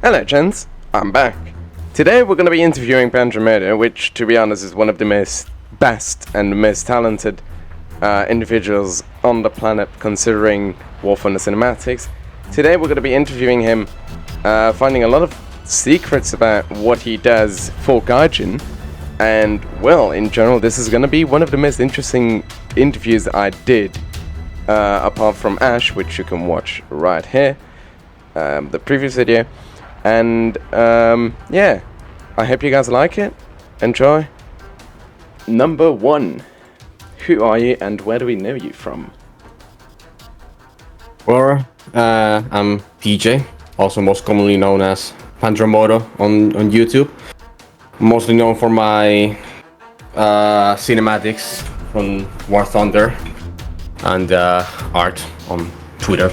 Hello gents, I'm back. Today we're going to be interviewing Pandramodo, which to be honest is one of the most best and most talented individuals on the planet considering War Thunder cinematics. Today we're going to be interviewing him, finding a lot of secrets about what he does for Gaijin, and well, in general this is going to be one of the most interesting interviews that I did, apart from Ash, which you can watch right here, the previous video. And yeah, I hope you guys like it. Enjoy. Number 1. Who are you and where do we know you from? Well, I'm PJ, also most commonly known as Pandramodo on YouTube. Mostly known for my cinematics from War Thunder and art on Twitter,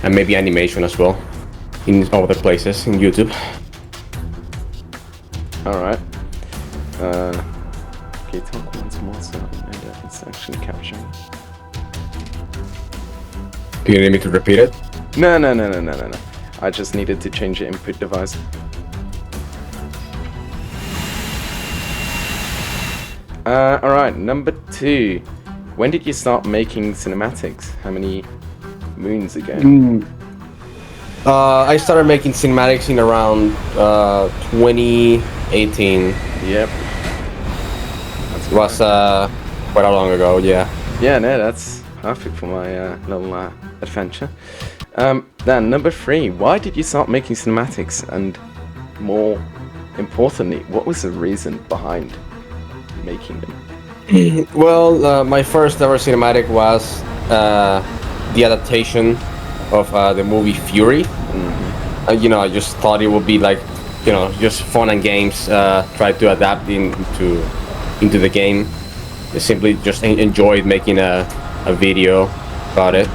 and maybe animation as well in other places in YouTube. Alright. Okay, talk once more so it's actually capturing. Do you need me to repeat it? No. I just needed to change the input device. Alright, number 2. When did you start making cinematics? How many moons ago? I started making cinematics in around 2018. Yep. It was quite a long ago, yeah. Yeah, no, that's perfect for my little adventure. Then, number 3, why did you start making cinematics? And more importantly, what was the reason behind making them? Well, my first ever cinematic was the adaptation of the movie Fury. I just thought it would be like, just fun and games. Try to adapt into the game. I simply just enjoyed making a video about it.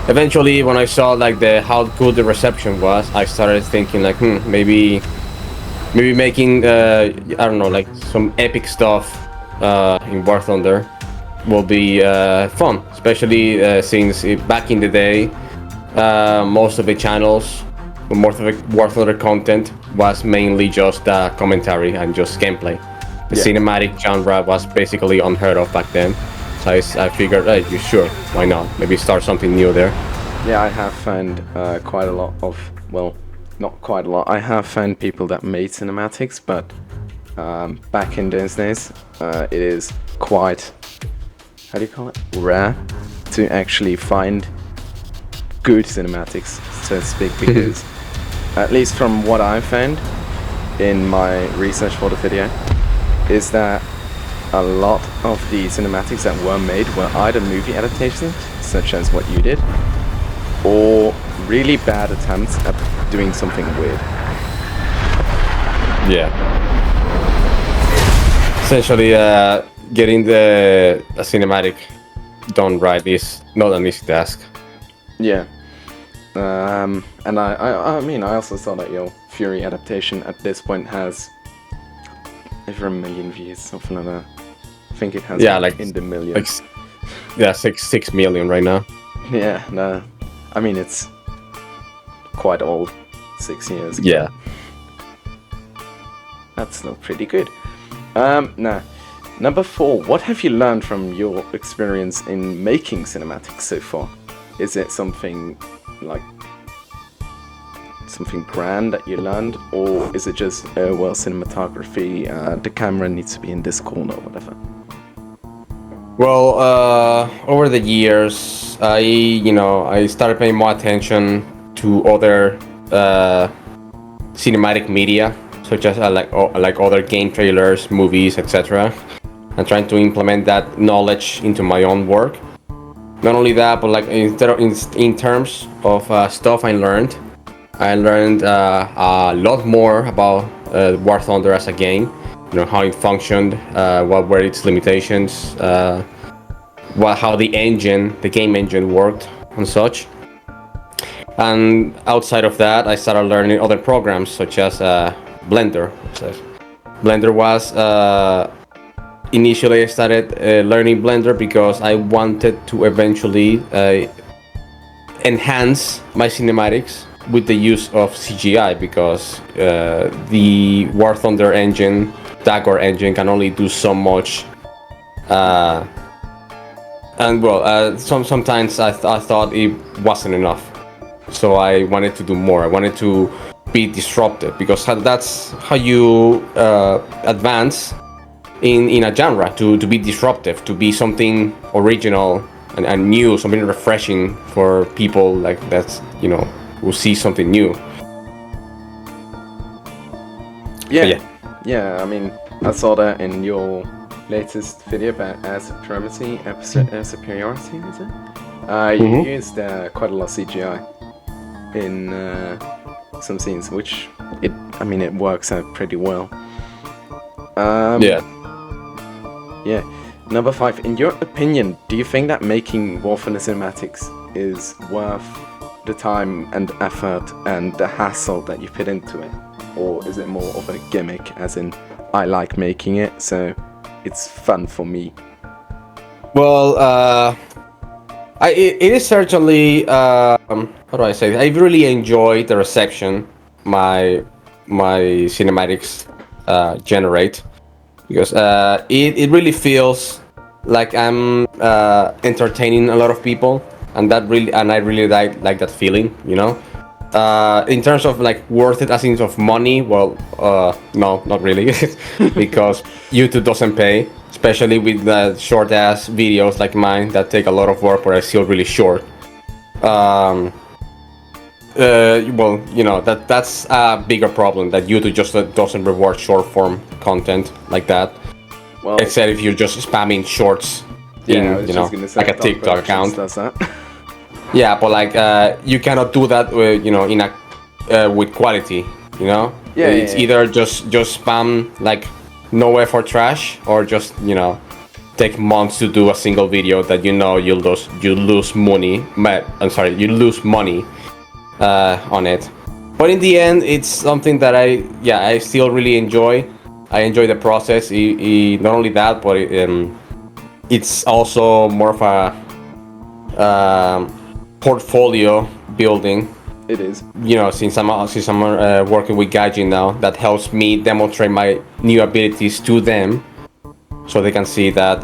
Eventually, when I saw like how good the reception was, I started thinking like, maybe making I don't know, like some epic stuff in War Thunder will be fun, especially since back in the day, most of the channels, most of the War Thunder content was mainly just commentary and just gameplay. The cinematic genre was basically unheard of back then, so I figured, hey, you sure, why not? Maybe start something new there. Yeah, I have found quite a lot of, well, not quite a lot. I have found people that made cinematics, but back in those days, it is quite, how do you call it, rare to actually find good cinematics, so to speak, because at least from what I found in my research for the video, is that a lot of the cinematics that were made were either movie adaptations, such as what you did, or really bad attempts at doing something weird. Yeah. Essentially, getting a cinematic done right is not an easy task. Yeah. And I mean, I also saw that your Fury adaptation at this point has over 1 million views, something like that. I think it has like in the millions. Like, 6 million right now. Yeah, no. I mean, it's quite old. 6 years ago. Yeah. That's still pretty good. Now, number 4, what have you learned from your experience in making cinematics so far? Is it something like something grand that you learned, or is it just cinematography, the camera needs to be in this corner or whatever? Well, over the years, I started paying more attention to other cinematic media, such as like other game trailers, movies, etc., and trying to implement that knowledge into my own work. Not only that, but like in terms of stuff I learned a lot more about War Thunder as a game. How it functioned, what were its limitations, how the game engine worked and such. And outside of that, I started learning other programs such as Blender. Blender was initially I started learning Blender because I wanted to eventually enhance my cinematics with the use of CGI because the War Thunder engine, Dagor engine, can only do so much. And well, sometimes I thought it wasn't enough, so I wanted to do more. I wanted to be disruptive because that's how you advance in a genre, to be disruptive, to be something original and new, something refreshing for people like that's who see something new. Yeah. I mean, I saw that in your latest video about air supremacy, air superiority, is it? You used quite a lot of CGI in some scenes, which it works out pretty well. Yeah. Number 5. In your opinion, do you think that making War Thunder cinematics is worth the time and effort and the hassle that you put into it, or is it more of a gimmick, as in I like making it, so it's fun for me? Well, it is certainly. How do I say it? I really enjoy the reception my cinematics generate, because it really feels like I'm entertaining a lot of people, and I really like that feeling, In terms of like worth it as in of money, well, no, not really, because YouTube doesn't pay, especially with the short ass videos like mine that take a lot of work, but are still really short. Well, that's a bigger problem, that YouTube just doesn't reward short form content like that. Well, except if you're just spamming shorts in, like a TikTok account. Does that. Yeah, but like you cannot do that, in a with quality, It's either just spam like no effort trash, or just take months to do a single video that you lose money. You lose money on it. But in the end, it's something that I still really enjoy. I enjoy the process. Not only that, but it's also more of a portfolio building. It is. Since I'm working with Gaijin now, that helps me demonstrate my new abilities to them, so they can see that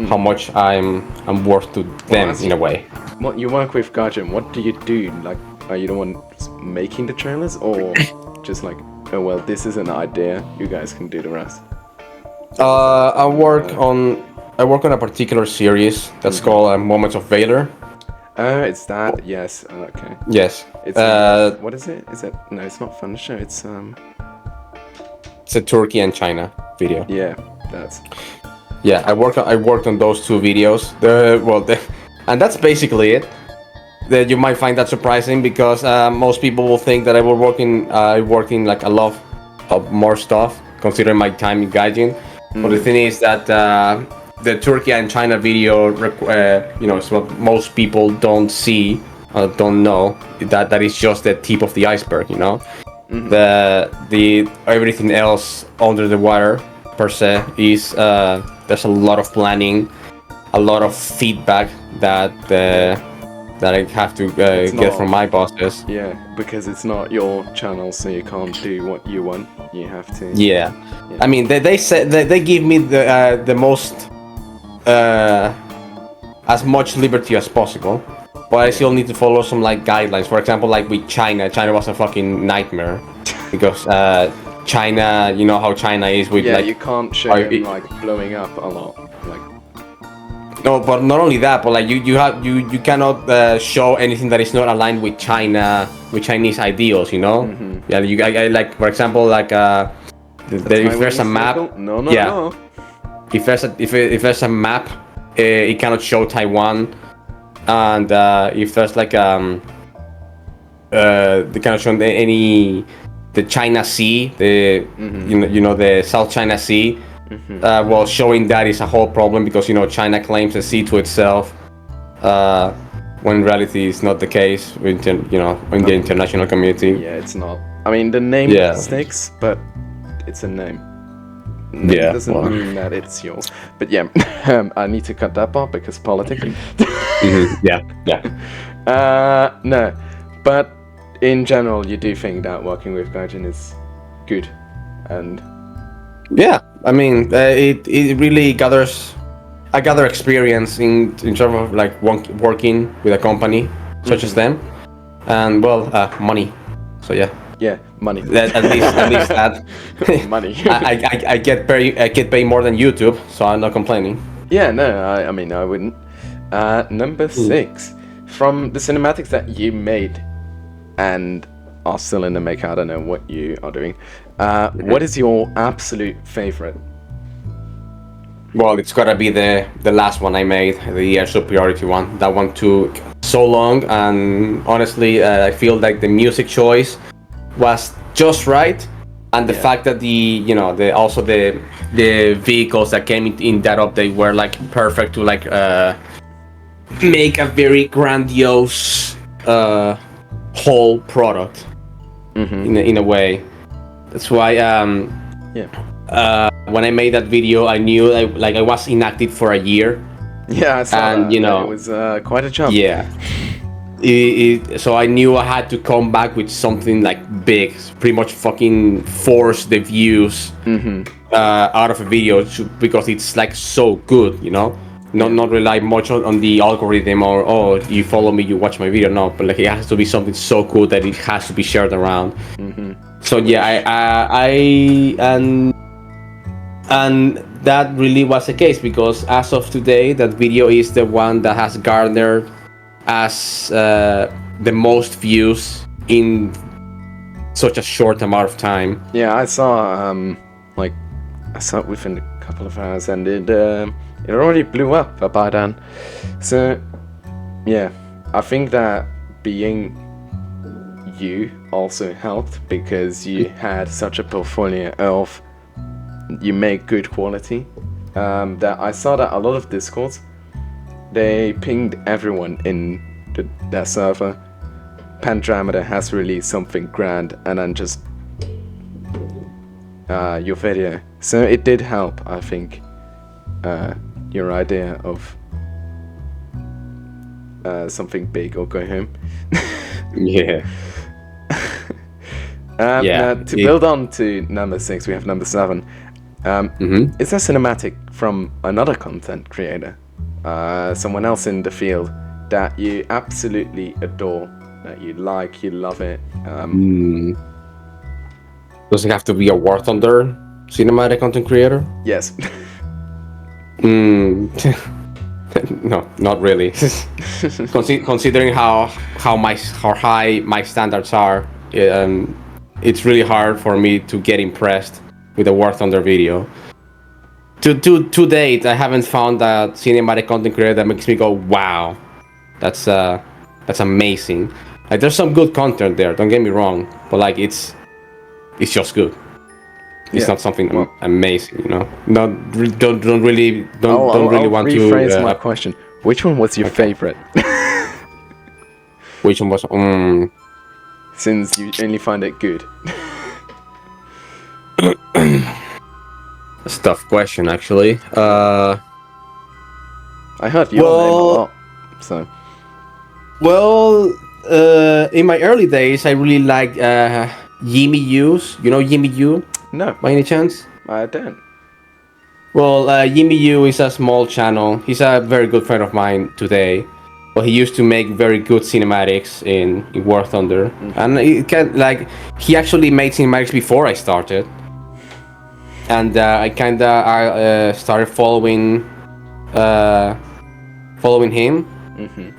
how much I'm worth to them in a way. What you work with Gaijin? What do you do? Like, are you the one making the trailers, or just like, oh well, this is an idea, you guys can do the rest? I work on a particular series that's called Moments of Valor. Oh, it's that. Yes. Okay. Yes. It's what is it? Is it? No, it's not Punisher. It's It's a Turkey and China video. Yeah, that's. Yeah, I worked on those two videos. And that's basically it. That you might find that surprising, because most people will think that I will working like a lot of more stuff, considering my time in Gaijin. But the thing is that the Turkey and China video, is what most people don't see, don't know. That is just the tip of the iceberg, The everything else under the water per se is there's a lot of planning, a lot of feedback that I have to get from my bosses. Yeah, because it's not your channel, so you can't do what you want. You have to. Yeah. I mean, they said they give me the most as much liberty as possible, but I still need to follow some like guidelines. For example, like with China was a fucking nightmare, because China, you know how China is with like. Yeah, you can't show them like blowing up a lot, like. No, but not only that, but like you cannot show anything that is not aligned with Chinese ideals, Mm-hmm. Yeah, I like, for example, like if there's a map. No. If there's a map, it cannot show Taiwan, and if there's like they cannot show the China Sea, the the South China Sea. Well, showing that is a whole problem, because China claims the sea to itself, when in reality it's not the case in the international community. Yeah, it's not. I mean, the name sticks, but it's a name. It doesn't mean that it's yours. But yeah, I need to cut that part because politics. Yeah. No, but in general, you do think that working with Gaijin is good, and Yeah, I mean, it really gathers. I gather experience in terms of like working with a company such as them, and well, money. So yeah, yeah, money. at least that. Money. I get paid more than YouTube, so I'm not complaining. Yeah, no, I mean, I wouldn't. Number 6. From the cinematics that you made and are still in the make, I don't know what you are doing. What is your absolute favorite? Well, it's gotta be the last one I made, the Air Superiority one. That one took so long, and honestly, I feel like the music choice was just right, and the fact that the vehicles that came in that update were like perfect to like make a very grandiose whole product in a way. That's why when I made that video, I knew I was inactive for a year. Yeah, I saw And, that. you know, it was quite a jump. Yeah. So I knew I had to come back with something like big, pretty much fucking force the views out of a video because it's like so good, you know. Not rely much on the algorithm or you follow me, you watch my video. No, but like it has to be something so cool that it has to be shared around. So yeah, and that really was the case because as of today, that video is the one that has garnered as the most views in such a short amount of time. Yeah, I saw it within a couple of hours, and it already blew up by then. So yeah, I think that being you also helped because you had such a portfolio of you make good quality. That I saw that a lot of Discords, they pinged everyone in their server. Pandramodo has released something grand, and then just your video. So it did help, I think, your idea of something big or go home. Yeah. To build on to number 6, we have number 7. It's a cinematic from another content creator, someone else in the field that you absolutely adore, that you like, you love it. Does it have to be a War Thunder cinematic content creator? Yes. No, not really. Considering how high my standards are, it's really hard for me to get impressed with a War Thunder video. To date, I haven't found a cinematic content creator that makes me go, "Wow, that's amazing." Like, there's some good content there. Don't get me wrong, but like it's just good. It's not something amazing, you know. Don't really want to rephrase my question. Which one was your favorite? Which one was? Since you only find it good. That's a tough question, actually. I heard your name a lot, so. Well, in my early days, I really liked Yimi Yu's. You know Yimi Yu? No. By any chance? I don't. Well, Yimi Yu is a small channel. He's a very good friend of mine today. But he used to make very good cinematics in War Thunder. And he actually made cinematics before I started. And I started following him.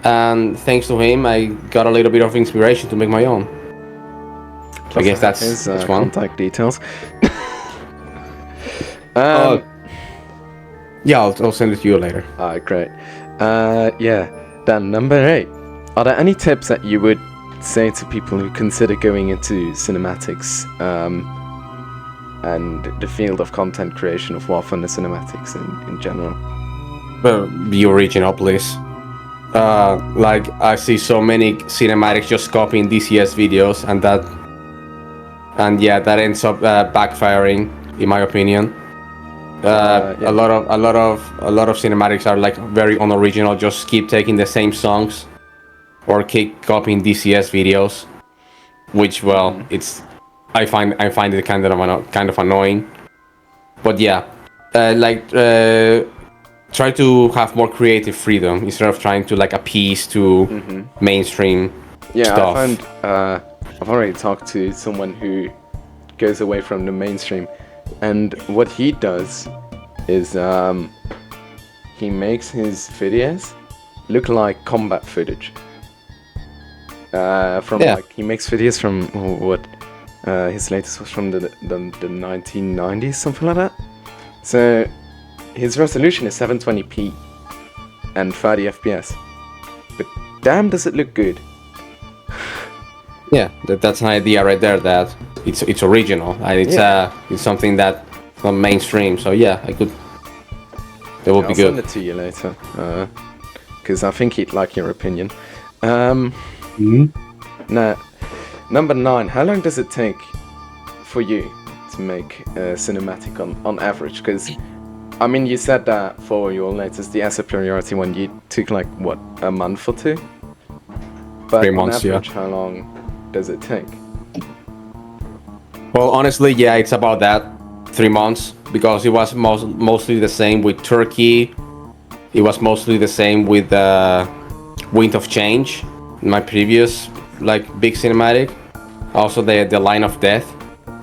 And thanks to him, I got a little bit of inspiration to make my own. I guess that's one. Contact details. Yeah, I'll send it to you later. Alright, great. Then number 8. Are there any tips that you would say to people who consider going into cinematics and the field of content creation of War Thunder cinematics in general? Be original, please. Like, I see so many cinematics just copying DCS videos, and that ends up backfiring, in my opinion. A lot of cinematics are like very unoriginal. Just keep taking the same songs, or keep copying DCS videos. which well, it's I find it kind of annoying. But yeah, try to have more creative freedom instead of trying to like appease to mainstream Yeah, I stuff. found I've already talked to someone who goes away from the mainstream, and what he does is he makes his videos look like combat footage. He makes videos from what his latest was from the 1990s, something like that. So his resolution is 720p and 30 FPS, but damn, does it look good. Yeah, that's an idea right there. That it's original and it's something that not mainstream. So yeah, that would be I'll good. send it to you later, because I think he'd like your opinion. Now, number 9. How long does it take for you to make a cinematic on average? Because I mean, you said that for your latest, the Asset Priority one, you took like what, a month or 2? But 3 months, on average, how long does it take? Well, honestly, yeah, it's about that 3 months because it was mostly the same with Turkey. It was mostly the same with Wind of Change, my previous like big cinematic. Also the Line of Death,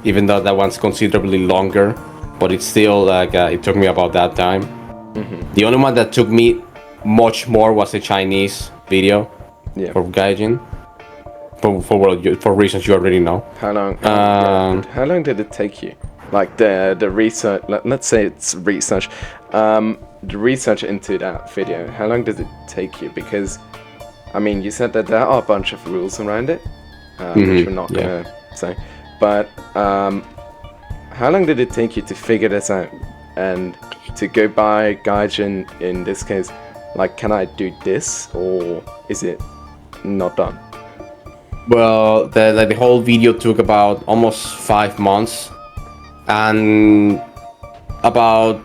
even though that one's considerably longer, but it's still like it took me about that time. The only one that took me much more was a Chinese video for Gaijin. For reasons you already know. How long? How long did it take you? Like the research. Let's say it's research. The research into that video. How long does it take you? Because, I mean, you said that there are a bunch of rules around it, which we're not gonna say. But how long did it take you to figure this out and to go by Gaijin in this case? Like, can I do this, or is it not done? Well, the whole video took about almost 5 months, and about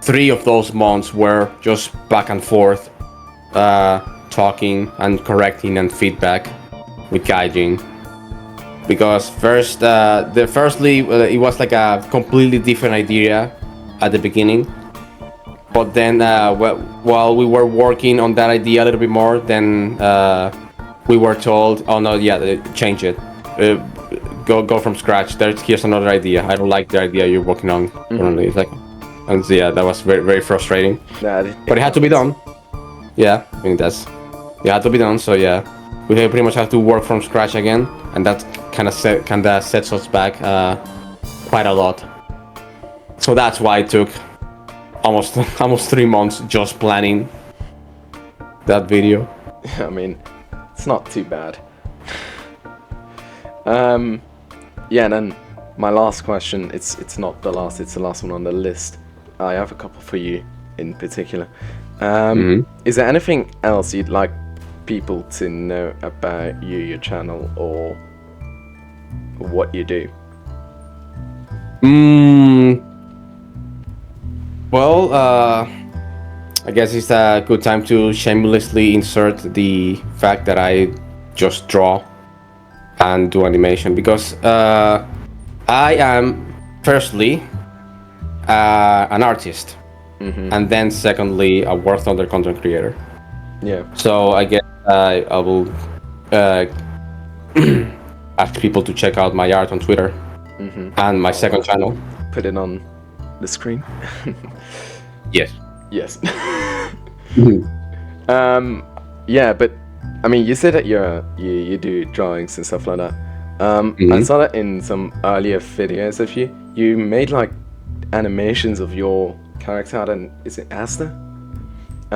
3 of those months were just back and forth, talking and correcting and feedback with Gaijin. Because firstly, it was like a completely different idea at the beginning, but then while we were working on that idea a little bit more, then we were told, oh no, yeah, change it. Go from scratch. Here's another idea. I don't like the idea you're working on currently. It's like, and yeah, that was very, very frustrating. But it had to be done. Yeah, I mean it had to be done. So yeah, we pretty much have to work from scratch again, and that kind of sets us back quite a lot. So that's why it took almost 3 months just planning that video. I mean, it's not too bad. Yeah, and then my last question, it's not the last, it's the last one on the list. I have a couple for you in particular. Is there anything else you'd like people to know about you, your channel, or what you do? Well, I guess it's a good time to shamelessly insert the fact that I just draw and do animation, because I am firstly an artist, and then secondly a War Thunder content creator. Yeah. So I guess I will ask people to check out my art on Twitter and my second channel. Put it on the screen. Yes. Yes. Yeah, but I mean, you said that you do drawings and stuff like that. I saw that in some earlier videos of you. You made like animations of your character, and is it Asta?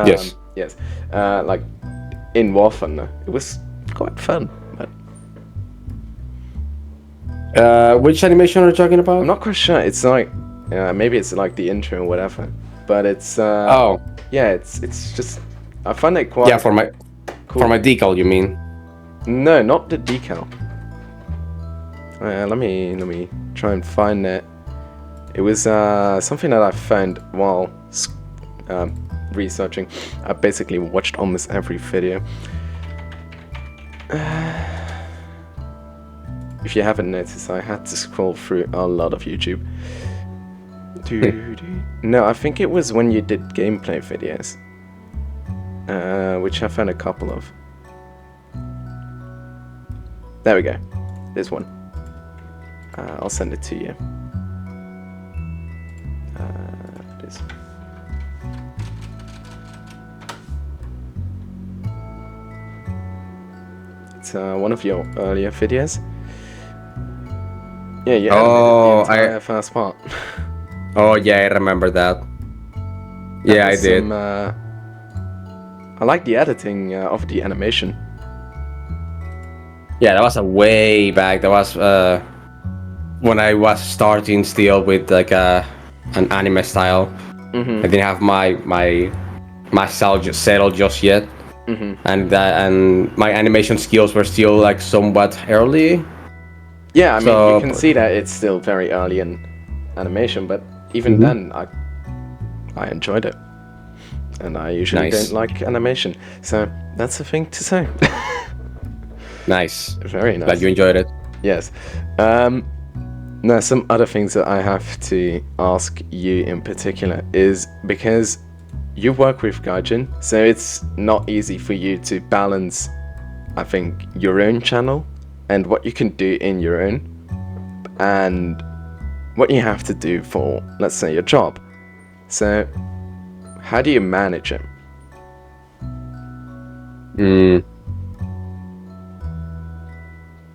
Yes. Yes. Like in War Thunder. It was quite fun. But Which animation are you talking about? I'm not quite sure. It's like maybe it's like the intro or whatever. But it's yeah, it's just I find it quite for my decal, you mean? No, not the decal. Let me try and find it. It was something that I found while researching. I basically watched almost every video. if you haven't noticed, I had to scroll through a lot of YouTube. No, I think it was when you did gameplay videos, which I found a couple of. There we go. There's one. I'll send it to you. This. It's one of your earlier videos. Yeah, you edited the entire first part. Oh yeah, I remember that. Yeah, I did. I like the editing of the animation. Yeah, that was a way back. That was when I was starting still with like an anime style. Mm-hmm. I didn't have my style just settled just yet, and my animation skills were still like somewhat early. Yeah, I mean you can see that it's still very early in animation, but even then I enjoyed it, and I usually don't like animation, so that's the thing to say. Nice. Very nice. Glad you enjoyed it. Yes. Now, some other things that I have to ask you in particular is because you work with Gaijin, so it's not easy for you to balance, I think, your own channel and what you can do in your own and what you have to do for, let's say, your job. So, how do you manage it?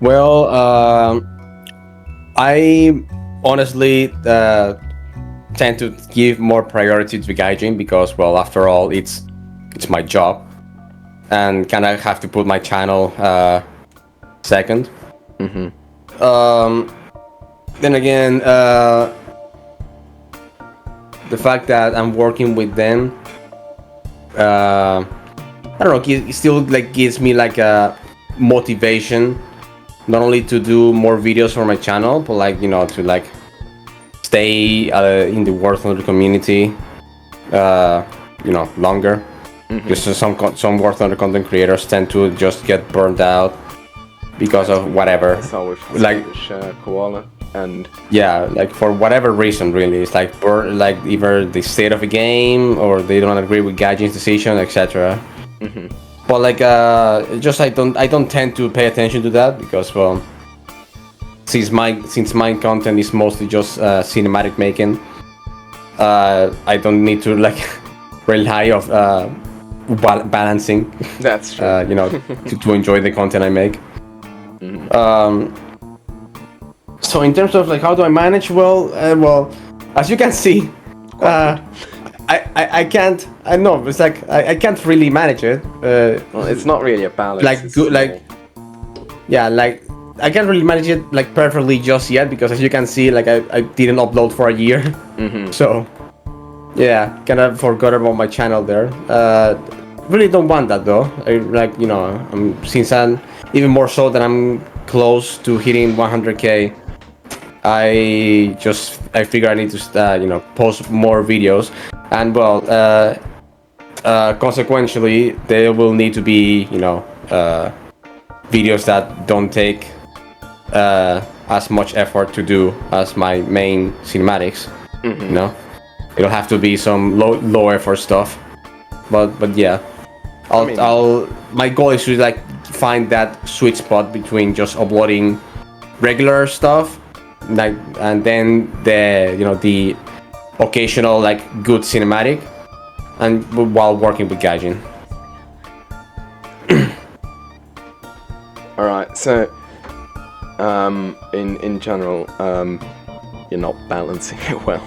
Well, I honestly tend to give more priority to Gaijin because, well, after all, it's my job, and kind of have to put my channel second. Then again, the fact that I'm working with them, I don't know, it still like gives me like a motivation. Not only to do more videos for my channel, but like, you know, to like stay in the War Thunder community, you know, longer. Just some War Thunder content creators tend to just get burned out because of whatever. Like Koala and yeah, like for whatever reason, really, it's like like either the state of the game or they don't agree with Gaijin's decision, etc. But like, just I don't tend to pay attention to that because, well, since my content is mostly just cinematic making, I don't need to like rely of balancing. That's true. You know, to enjoy the content I make. So in terms of like how do I manage? Well, as you can see, I can't. I know it's like I can't really manage it. Well, it's not really a balance. Like good, like yeah, like I can't really manage it like perfectly just yet because as you can see, like I didn't upload for a year. So yeah, kind of forgot about my channel there. Really don't want that though. I like, you know, since I'm even more so that I'm close to hitting 100k. I figure I need to you know, post more videos, and well, consequentially there will need to be, you know, videos that don't take as much effort to do as my main cinematics. You know, it'll have to be some low effort stuff, but yeah, my goal is to like find that sweet spot between just uploading regular stuff, like, and then the, you know, the occasional like good cinematic, and while working with Gaijin. All right, so in general, you're not balancing it well.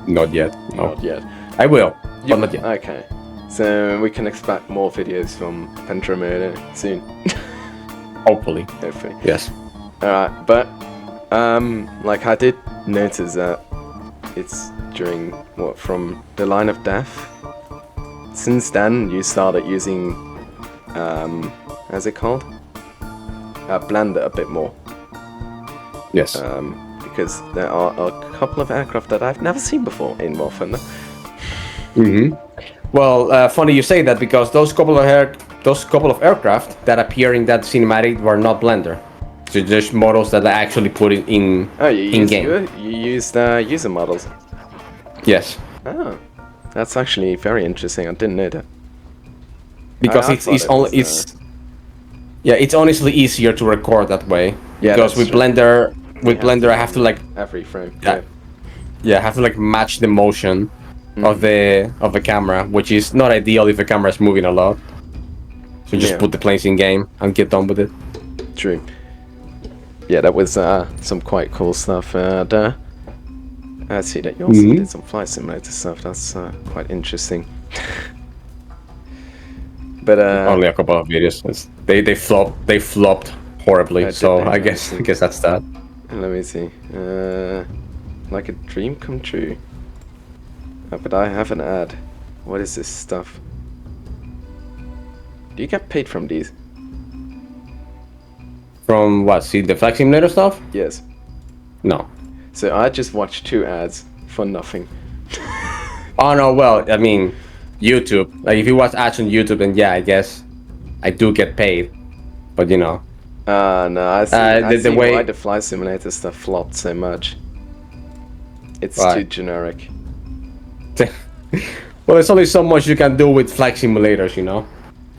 Not yet. No. Not yet. I will, but not yet. Okay, so we can expect more videos from Pandramodo soon. Hopefully. Hopefully. Yes. Alright, but like I did notice that it's during from the Line of Death. Since then you started using how's it called? Blender a bit more. Yes. Because there are a couple of aircraft that I've never seen before in War Thunder. Well, funny you say that because those couple of aircraft that appear in that cinematic were not Blender. There's models that I actually put it in Oh, you in used game. you used user models. Yes, Oh, that's actually very interesting. I didn't know that. because I it's thought it's it only was, it's yeah, it's honestly easier to record that way. Yeah, Because that's with true. Blender, You have to I have to run like every frame. yeah, I have to like match the motion of the camera, which is not ideal if the camera is moving a lot. So just Yeah. put the planes in game and get done with it. True. Yeah, that was some quite cool stuff. And I see that you also did some flight simulator stuff. That's quite interesting. But Only a couple of videos. They flopped horribly. did So they? I guess that's that. let me see. Like a dream come true. But I have an ad. What is this stuff? Do you get paid from these? From what? See the flight simulator stuff? Yes. No. So I just watched 2 ads for nothing. Oh no. Well, I mean, YouTube. Like if you watch ads on YouTube, then yeah, I guess I do get paid. But you know. No, I see. The I see way- why the flight simulator stuff flopped so much. It's Why? too generic. Well, there's only so much you can do with flight simulators, you know.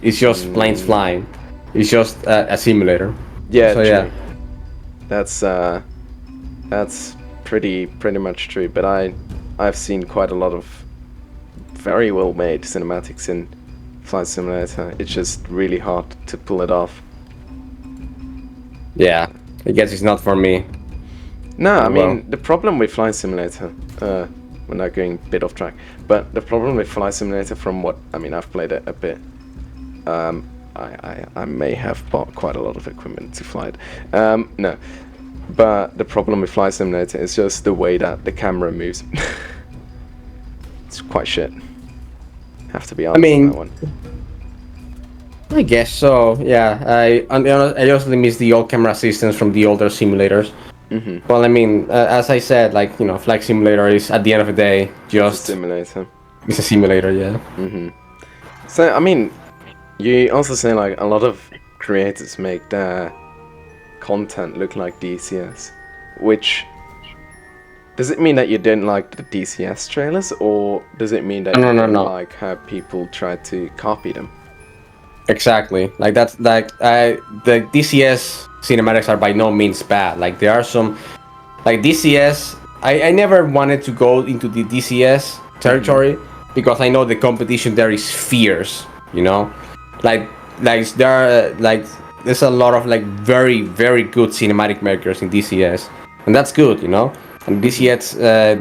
It's just planes flying. It's just a simulator. Yeah, So, true. yeah. That's pretty much true. But I've seen quite a lot of very well made cinematics in Flight Simulator. It's just really hard to pull it off. Yeah, I guess it's not for me. No, I well. mean the problem with Flight Simulator. We're not going a bit off track, but the problem with Flight Simulator, from what I mean, I've played it a bit. I may have bought quite a lot of equipment to fly it. No, but the problem with Flight Simulator is just the way that the camera moves. It's quite shit. Have to be honest mean, on that one. I guess so. Yeah, I also miss the old camera systems from the older simulators. Well, I mean, as I said, like you know, Flight Simulator is at the end of the day just Simulator. it's a simulator. Yeah. So I mean, you also say like a lot of creators make their content look like DCS, which does it mean that you don't like the DCS trailers, or does it mean that No, you no, don't no. like how people try to copy them? Exactly. Like that's like the DCS cinematics are by no means bad. Like there are some like DCS. I never wanted to go into the DCS territory because I know the competition there is fierce. You know, like there are there's a lot of like very good cinematic makers in DCS, and that's good. You know. And DCS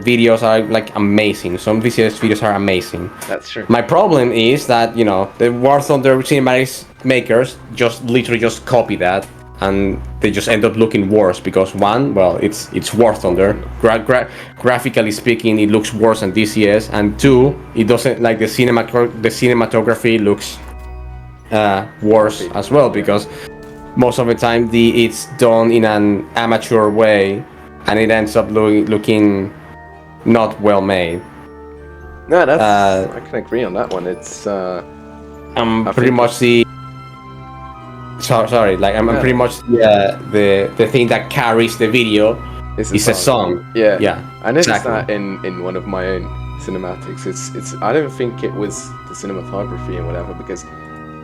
videos are like amazing. Some DCS videos are amazing. That's true. My problem is that you know the War Thunder cinematics makers just literally just copy that, and they just end up looking worse because one, well, it's War Thunder. Graphically speaking, it looks worse than DCS, and two, it doesn't like the cinematography looks worse as well because most of the time it's done in an amateur way. And it ends up looking not well made. No, that's I can agree on that one. It's I'm I pretty think- much the sorry, like I'm pretty much the thing that carries the video it's is a song. Yeah, Yeah, I noticed exactly. that in one of my own cinematics. It's I don't think it was the cinematography and whatever, because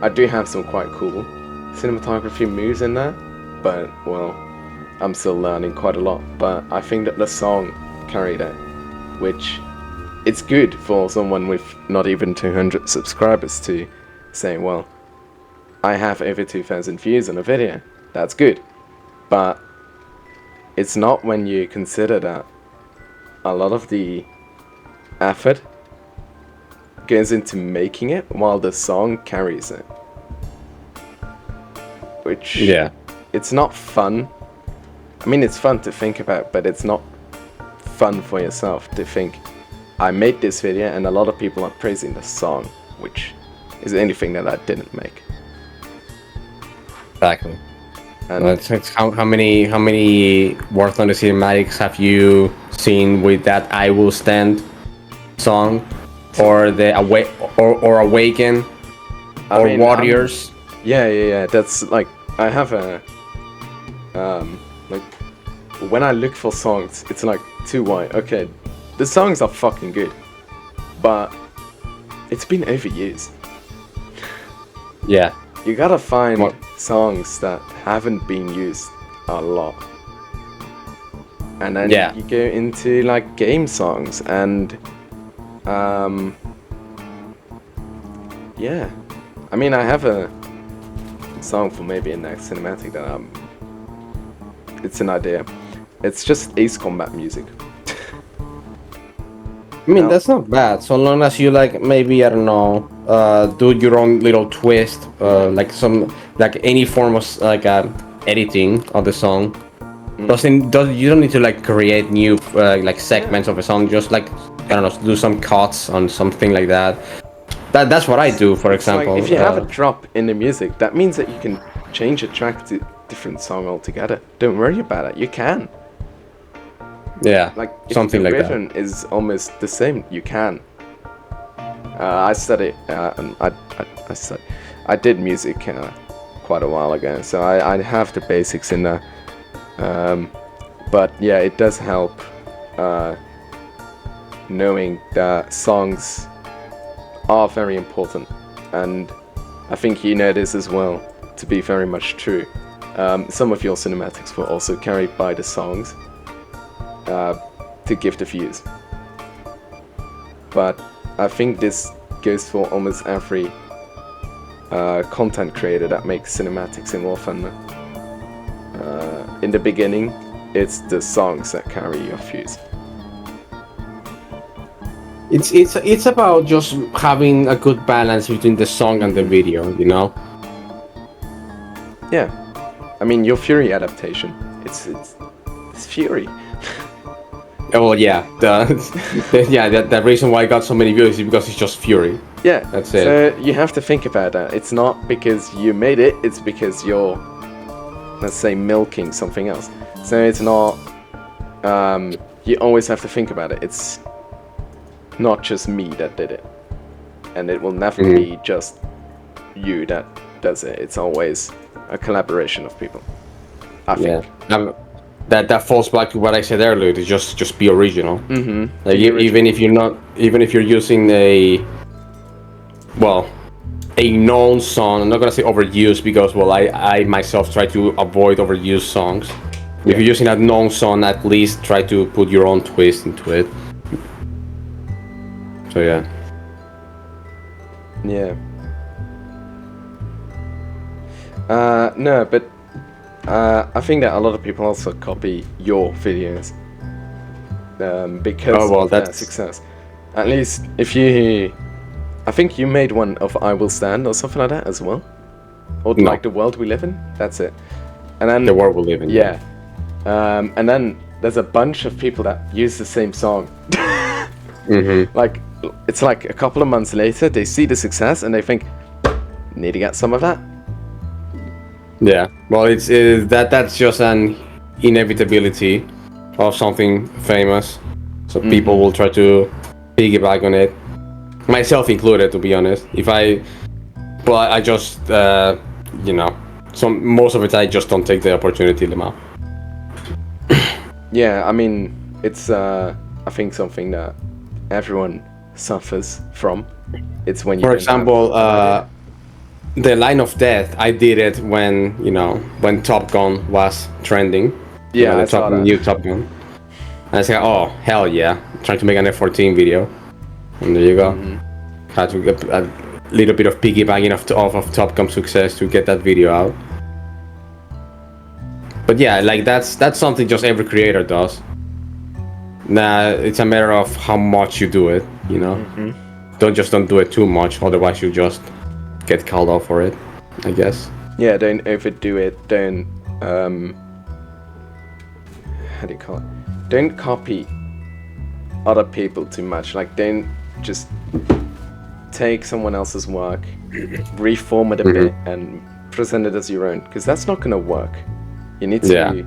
I do have some quite cool cinematography moves in there, but well, I'm still learning quite a lot. But I think that the song carried it, which it's good for someone with not even 200 subscribers to say, well, I have over 2,000 views on a video. That's good. But it's not when you consider that a lot of the effort goes into making it while the song carries it. Which, Yeah. it's not fun. I mean, it's fun to think about, but it's not fun for yourself to think, I made this video and a lot of people are praising the song, which is the only thing that I didn't make. Exactly. And It's how many War Thunder cinematics have you seen with that "I Will Stand" song, or the or Awaken, I or mean, Warriors? yeah, that's like, I have Like when I look for songs, it's like too wide. Okay, the songs are fucking good, but it's been overused. Yeah. You gotta find What? songs that haven't been used a lot. And then Yeah. you go into like game songs and yeah. I mean, I have a song for maybe a next cinematic that it's an idea. It's just Ace Combat music. I mean, No. that's not bad, so long as you like maybe I don't know, do your own little twist, like any form of like editing of the song. You don't need to like create new like segments of a song. Just like I don't know, do some cuts on something like that. That's what I do, for It's like example. if you have a drop in the music, that means that you can change a track to different song altogether. Don't worry about it. You can. Yeah, Like if something the like that. rhythm is almost the same, you can. I studied and I did music quite a while ago, so I have the basics in there. But yeah, it does help knowing that songs are very important, and I think you know this as well to be very much true. Some of your cinematics were also carried by the songs to give the views, but I think this goes for almost every content creator that makes cinematics in War Thunder. In the beginning, it's the songs that carry your views. It's about just having a good balance between the song and the video, you know. Yeah, I mean your Fury adaptation. It's Fury. Oh well, yeah, the reason why I got so many views is because it's just Fury. Yeah, That's it. So you have to think about that. It's not because you made it, it's because you're, let's say, milking something else. So it's not, you always have to think about it. It's not just me that did it. And it will never be just you that does it. It's always a collaboration of people, I think. Yeah. That falls back to what I said earlier. To just be original. Mm-hmm. Like even if you're using a known song, I'm not gonna say overused because I myself try to avoid overused songs. If you're using a known song, at least try to put your own twist into it. So yeah. Yeah. No, but I think that a lot of people also copy your videos because of that success. At least if you, I think you made one of I Will Stand or something like that as well, or No. like The World We Live In. That's it. And then The world we live in. yeah, and then there's a bunch of people that use the same song. Like it's like a couple of months later, they see the success and they think, need to get some of that. Yeah, well, that's just an inevitability of something famous. So people will try to piggyback on it, myself included, to be honest. I just most of it I just don't take the opportunity, Lima. Yeah, I mean it's I think something that everyone suffers from. It's when you. For don't have example, an idea. the Line of Death, I did it when Top Gun was trending. Yeah, I the saw that. new Top Gun. And I said, oh hell yeah, trying to make an F-14 video, and there you go. Had to get a little bit of piggybacking of Top Gun success to get that video out. But yeah, like that's something just every creator does. Nah, it's a matter of how much you do it, you know. Don't do it too much, otherwise you just get called out for it, I guess. Yeah, don't overdo it. Don't how do you call it? Don't copy other people too much. Like don't just take someone else's work, reform it a bit, and present it as your own. Because that's not gonna work. You need to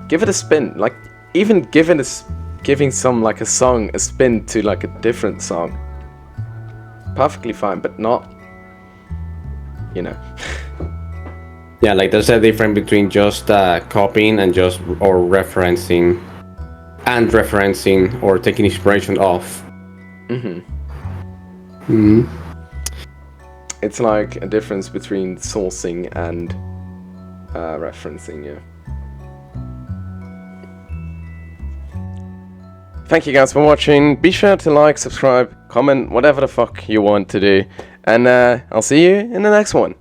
give it a spin. Like even giving some like a song a spin to like a different song. Perfectly fine, but not. You know. Yeah, like there's a difference between just copying and just or referencing or taking inspiration off. It's like a difference between sourcing and referencing, yeah. Thank you guys for watching. Be sure to like, subscribe, comment, whatever the fuck you want to do. And I'll see you in the next one.